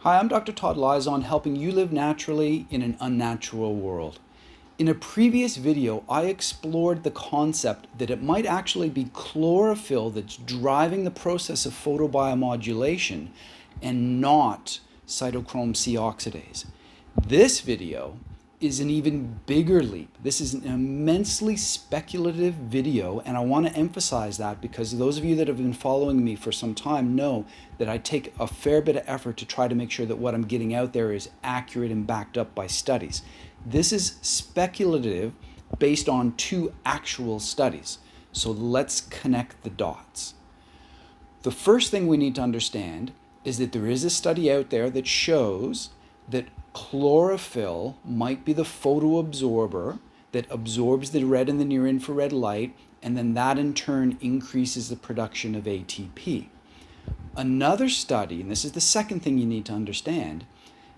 Hi, I'm Dr. Todd Lizon, helping you live naturally in an unnatural world. In a previous video, I explored the concept that it might actually be chlorophyll that's driving the process of photobiomodulation and not cytochrome C oxidase. This video is an even bigger leap. This is an immensely speculative video, and I want to emphasize that because those of you that have been following me for some time know that I take a fair bit of effort to try to make sure that what I'm getting out there is accurate and backed up by studies. This is speculative based on two actual studies. So let's connect the dots. The first thing we need to understand is that there is a study out there that shows that chlorophyll might be the photoabsorber that absorbs the red and the near infrared light, and then that in turn increases the production of ATP. Another study, and this is the second thing you need to understand,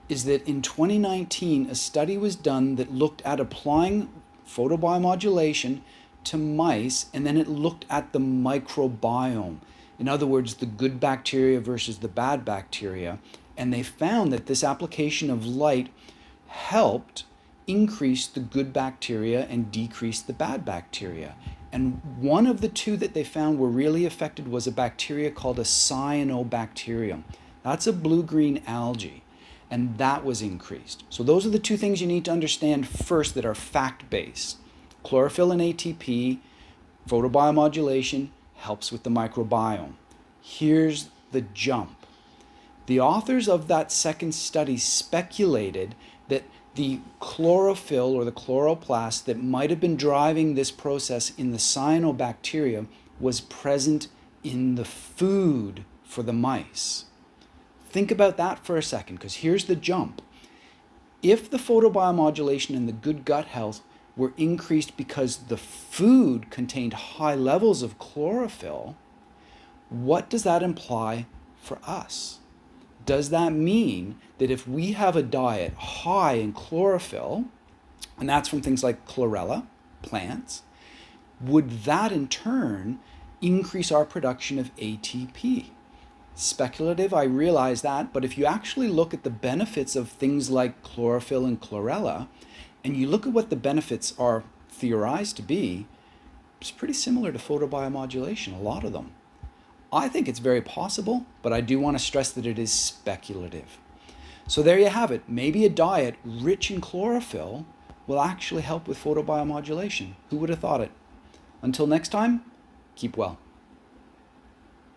is that in 2019 a study was done that looked at applying photobiomodulation to mice, and then it looked at the microbiome. In other words, the good bacteria versus the bad bacteria. And they found that this application of light helped increase the good bacteria and decrease the bad bacteria. And one of the two that they found were really affected was a bacteria called a cyanobacterium. That's a blue-green algae, and that was increased. So those are the two things you need to understand first that are fact-based. Chlorophyll and ATP, photobiomodulation helps with the microbiome. Here's the jump. The authors of that second study speculated that the chlorophyll or the chloroplast that might have been driving this process in the cyanobacteria was present in the food for the mice. Think about that for a second, because here's the jump. If the photobiomodulation and the good gut health were increased because the food contained high levels of chlorophyll, what does that imply for us? Does that mean that if we have a diet high in chlorophyll, and that's from things like chlorella, plants, would that in turn increase our production of ATP? Speculative, I realize that, but if you actually look at the benefits of things like chlorophyll and chlorella, and you look at what the benefits are theorized to be, it's pretty similar to photobiomodulation, a lot of them. I think it's very possible, but I do want to stress that it is speculative. So there you have it. Maybe a diet rich in chlorophyll will actually help with photobiomodulation. Who would have thought it? Until next time, keep well.